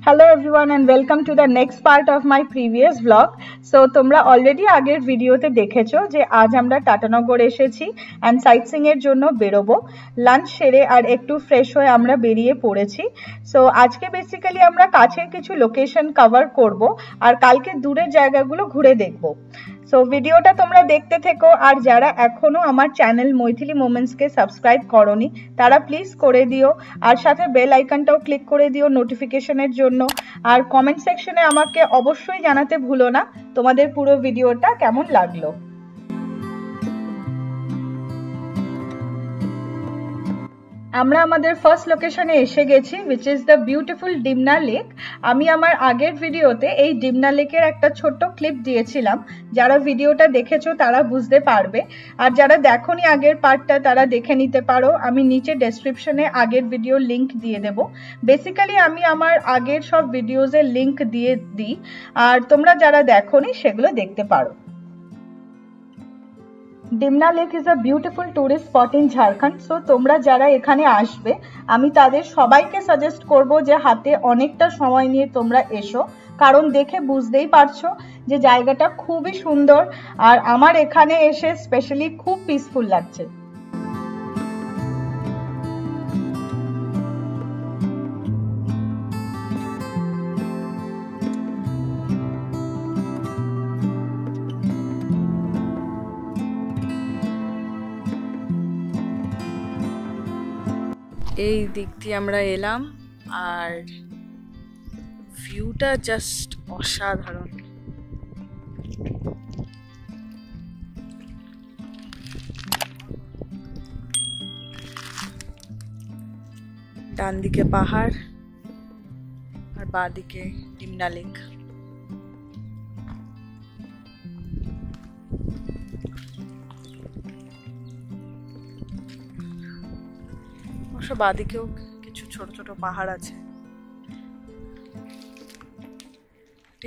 Hello everyone and welcome to the next part of my previous vlog. So তোমরা already আগের ভিডিওতে দেখেছো যে আজ আমরা টাটানগর এসেছি and সাইটসিং এর জন্য বেরোবো। লাঞ্চ সেরে আর একটু ফ্রেশ হয়ে আমরা বেরিয়ে পড়েছি। সো আজকে বেসিক্যালি আমরা কাছের কিছু লোকেশন কভার করব আর কালকে দূরের জায়গাগুলো ঘুরে দেখবো। সো ভিডিওটা তোমরা দেখতে থেকো আর যারা এখনো আমার চ্যানেল মৈথিলি মোমেন্টসকে সাবস্ক্রাইব করোনি তারা প্লিজ করে দিও আর সাথে বেল আইকনটাও ক্লিক করে দিও নোটিফিকেশনের জন্য। আর কমেন্ট সেকশনে আমাকে অবশ্যই জানাতে ভুলো না তোমাদের পুরো ভিডিওটা কেমন লাগলো। আমরা আমাদের ফার্স্ট লোকেশনে এসে গেছি which is the beautiful Dimna lake. আমি আমার আগের ভিডিওতে এই ডিমনা লেকের একটা ছোট্ট ক্লিপ দিয়েছিলাম, যারা ভিডিওটা দেখেছো তারা বুঝতে পারবে আর যারা দেখোনি আগের পার্টটা তারা দেখে নিতে পারো। আমি নিচে ডেসক্রিপশনে আগের ভিডিওর লিংক দিয়ে দেব। বেসিক্যালি আমি আমার আগের সব ভিডিওজের লিংক দিয়ে দিই আর তোমরা যারা দেখোনি সেগুলো দেখতে পারো। Dimna lake is a beautiful tourist spot in Jharkhand. So তোমরা যারা এখানে আসবে আমি তাদের সবাইকে সাজেস্ট করব যে হাতে অনেকটা সময় নিয়ে তোমরা এসো, কারণ দেখে বুঝতেই পারছো যে জায়গাটা খুবই সুন্দর আর আমার এখানে এসে স্পেশালি খুব পিসফুল লাগছে। এই দিক দিয়ে আমরা এলাম আর ভিউটা জাস্ট অসাধারণ। ডান দিকে পাহাড় আর বাঁ দিকে ডিমনা লেক। বাদিকেও কিছু ছোট ছোট পাহাড় আছে।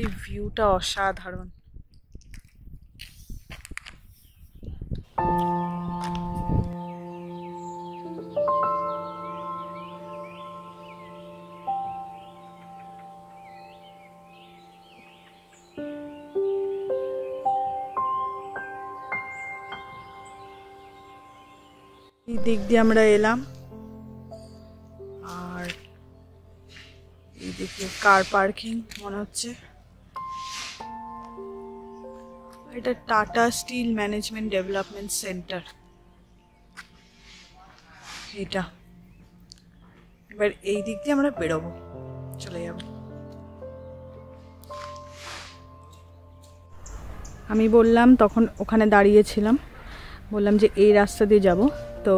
এই ভিউটা অসাধারণ। এই দিক দিয়ে আমরা এলাম আর এইদিকে কার পার্কিং মনে হচ্ছে। এটা Tata steel management development centre. এটা এবার এই দিক দিয়ে আমরা বেরোবো, চলে যাব। আমি বললাম তখন ওখানে দাঁড়িয়েছিলাম, বললাম যে এই রাস্তা দিয়ে যাব, তো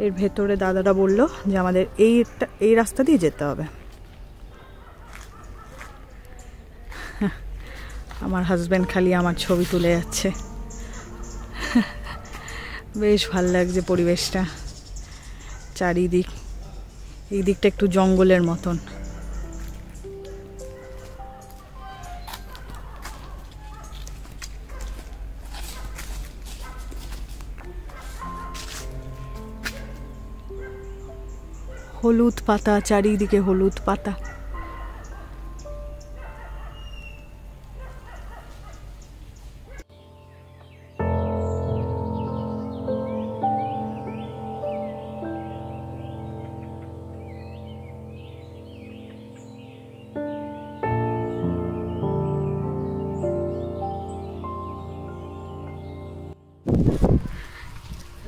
এর ভেতরে দাদাটা বললো যে আমাদের এই রাস্তা দিয়ে যেতে হবে। আমার হাজব্যান্ড খালি আমার ছবি তুলে যাচ্ছে। বেশ ভাল লাগছে পরিবেশটা, চারিদিক। এই দিকটা একটু জঙ্গলের মতন। হলুদ পাতা, চারিদিকে হলুদ পাতা।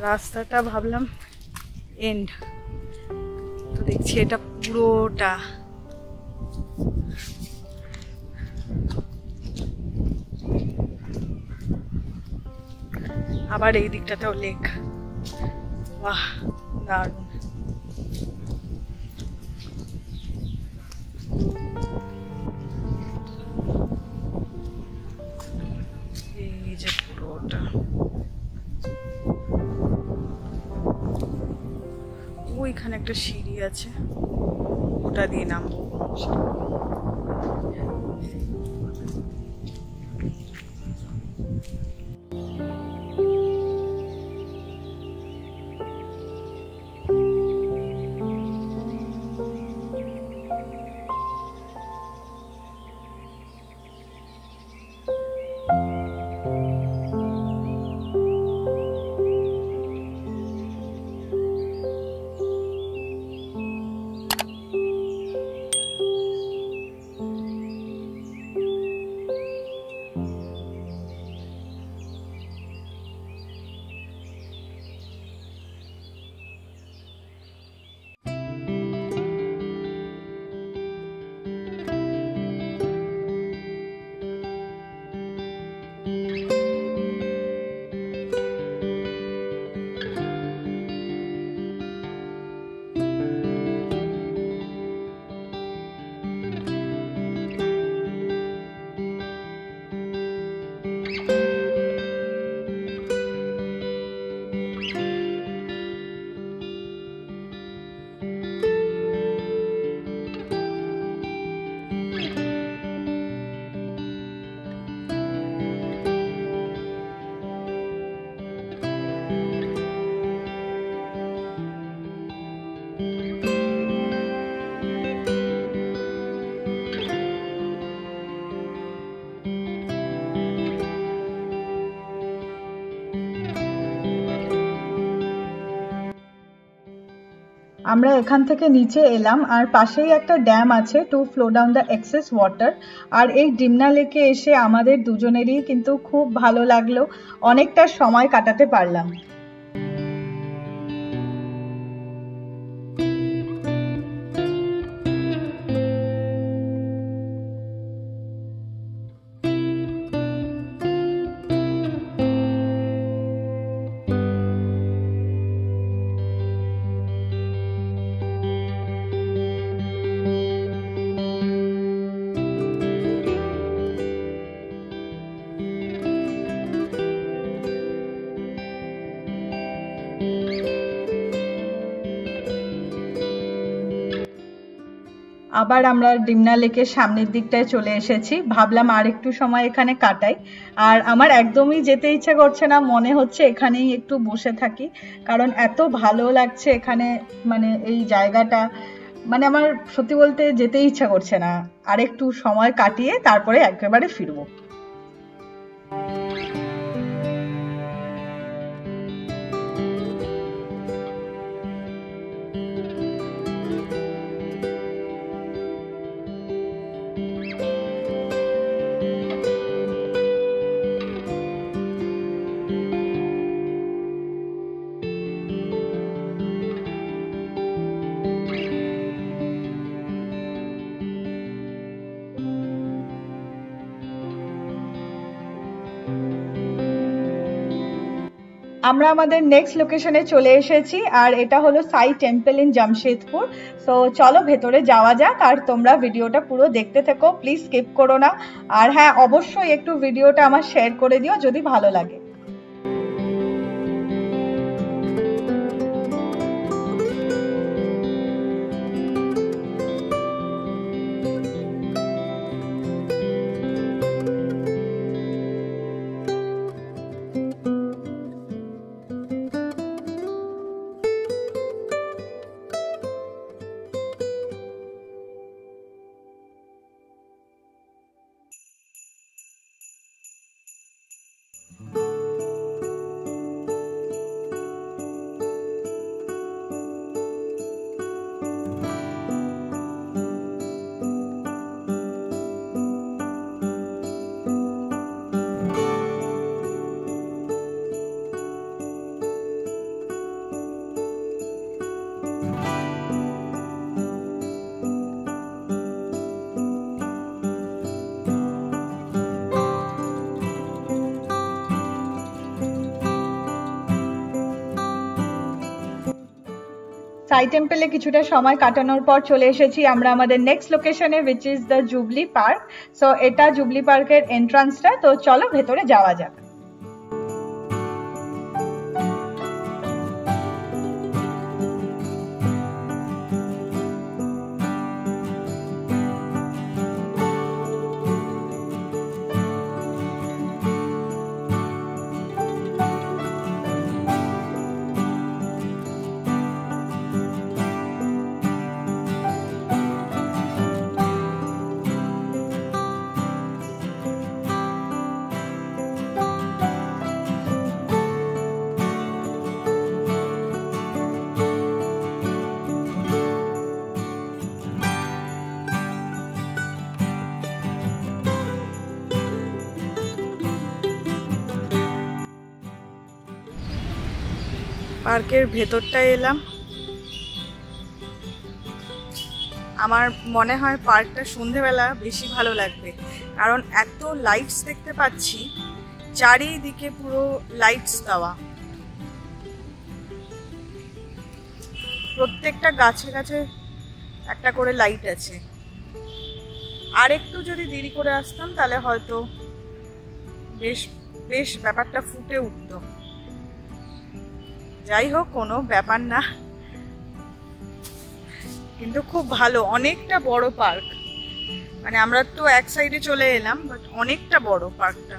রাস্তাটা ভাবলাম এন্ড, তো দেখছি এটা পুরোটা। আবার এই দিকটাতেও লেক। বাহ, দারুণ। এই যে পুরোটা, ওইখানে একটা সিঁড়ি আছে, ওটা দিয়ে নামবো। আমরা এখান থেকে নিচে এলাম আর পাশেই একটা ড্যাম আছে to flow down the excess water. আর এই ডিমনা লেকে এসে আমাদের দুজনেরই কিন্তু খুব ভালো লাগলো, অনেকটা সময় কাটাতে পারলাম। আবার আমরা ডিমনা লেকের সামনের দিকটায় চলে এসেছি, ভাবলাম আর একটু সময় এখানে কাটাই। আর আমার একদমই যেতে ইচ্ছে করছে না, মনে হচ্ছে এখানেই একটু বসে থাকি, কারণ এত ভালো লাগছে এখানে, মানে এই জায়গাটা, মানে আমার সত্যি বলতে যেতেই ইচ্ছা করছে না। আর একটু সময় কাটিয়ে তারপরে একেবারে ফিরবো। আমরা আমাদের নেক্সট লোকেশনে চলে এসেছি, আর এটা হলো সাই টেম্পল ইন জামশেদপুর। সো চলো ভেতরে যাওয়া যাক, আর তোমরা ভিডিওটা পুরো দেখতে থেকো, প্লিজ স্কিপ করো না। আর হ্যাঁ, অবশ্যই একটু ভিডিওটা আমার শেয়ার করে দিও যদি ভালো লাগে। সাই টেম্পলে কিছুটা সময় কাটানোর পর চলে এসেছি আমরা আমাদের নেক্সট লোকেশনে, which is the jubilee park. So এটা জুবলি পার্কের এন্ট্রান্সটা, তো চলো ভেতরে যাওয়া যাক। পার্কের ভেতরটায় এলাম। আমার মনে হয় পার্কটা সন্ধেবেলা বেশি ভালো লাগবে, কারণ এত লাইটস দেখতে পাচ্ছি, চারিদিকে পুরো লাইটস দেওয়া, প্রত্যেকটা গাছে গাছে একটা করে লাইট আছে। আর একটু যদি দেরি করে আসতাম তাহলে হয়তো বেশ বেশ ব্যাপারটা ফুটে উঠতো। যাই হোক, কোনো ব্যাপার না, কিন্তু খুব ভালো, অনেকটা বড় পার্ক। মানে আমরা তো এক সাইডে চলে এলাম, বাট অনেকটা বড় পার্কটা।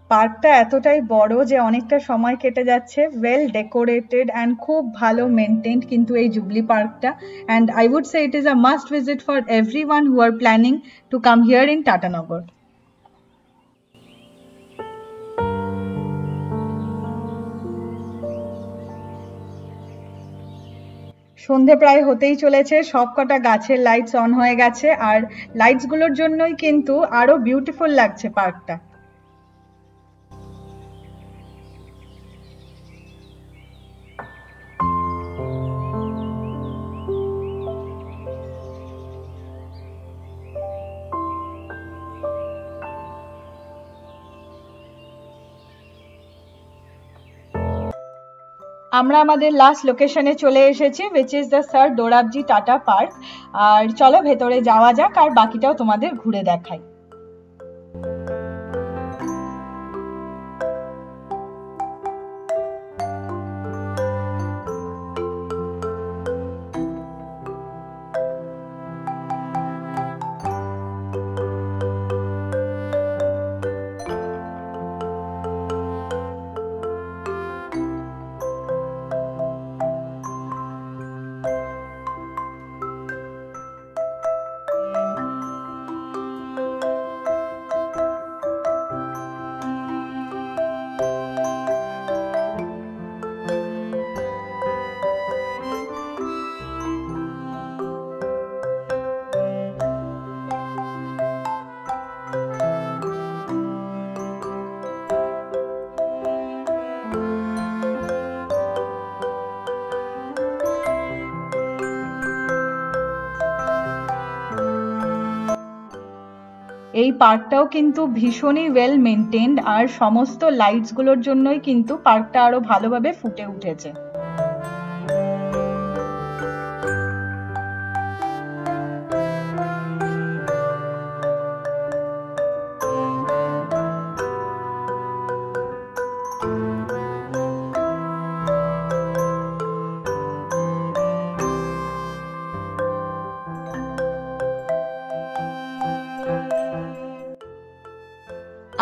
পার্কটা এতটাই বড় যে অনেকটা সময় কেটে যাচ্ছে। ওয়েল ডেকোরেটেড অ্যান্ড খুব ভালো মেনটেন্ড কিন্তু এই জুবলি পার্কটা, and I would say it is a must visit for everyone who are planning to come here in Tatanagar. সন্ধে প্রায় হতেই চলেছে, সবকটা গাছের লাইটস অন হয়ে গেছে, আর লাইটস গুলোর জন্যই কিন্তু আরো বিউটিফুল লাগছে পার্কটা। আমরা আমাদের লাস্ট লোকেশনে চলে এসেছি, which is the sir Dorabji Tata park. আর চলো ভেতরে যাওয়া যাক আর বাকিটাও তোমাদের ঘুরে দেখাই। এই পার্কটাও কিন্তু ভীষণই ওয়েল মেনটেন্ড, আর সমস্ত লাইটস গুলোর জন্যই কিন্তু পার্কটা আরো ভালোভাবে ফুটে উঠেছে।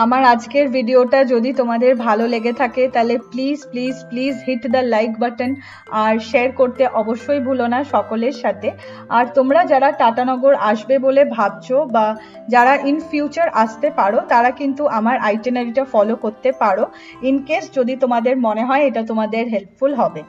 আমার আজকের ভিডিওটা যদি তোমাদের ভালো লেগে থাকে তাহলে please please please hit the like button, আর শেয়ার করতে অবশ্যই ভুলো না সকলের সাথে। আর তোমরা যারা টাটানগর আসবে বলে ভাবছো বা যারা ইন ফিউচার আসতে পারো, তারা কিন্তু আমার আইটিনারিটা ফলো করতে পারো, ইন কেস যদি তোমাদের মনে হয় এটা তোমাদের হেল্পফুল হবে।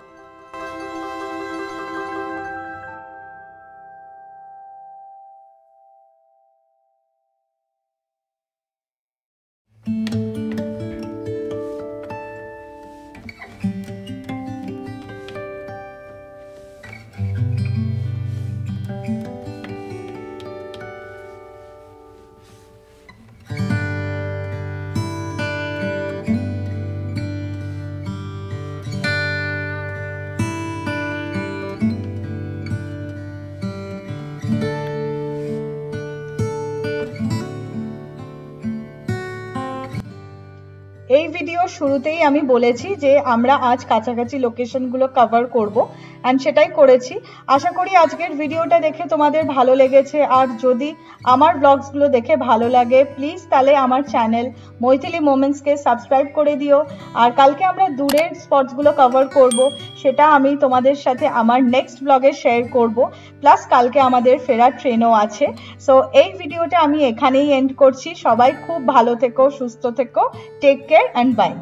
এই ভিডিওর শুরুতেই আমি বলেছি যে আমরা আজ কাছাকাছি লোকেশনগুলো কভার করব, অ্যান্ড সেটাই করেছি। আশা করি আজকের ভিডিওটা দেখে তোমাদের ভালো লেগেছে, আর যদি আমার ব্লগসগুলো দেখে ভালো লাগে প্লিজ তাহলে আমার চ্যানেল মৈথিলি মোমেন্টসকে সাবস্ক্রাইব করে দিও। আর কালকে আমরা দূরের স্পটসগুলো কভার করব, সেটা আমি তোমাদের সাথে আমার নেক্সট ব্লগে শেয়ার করব। প্লাস কালকে আমাদের ফেরার ট্রেনও আছে। সো এই ভিডিওটা আমি এখানেই এন্ড করছি। সবাই খুব ভালো থেকো, সুস্থ থেকো, টেক কেয়ার অ্যান্ড বাই।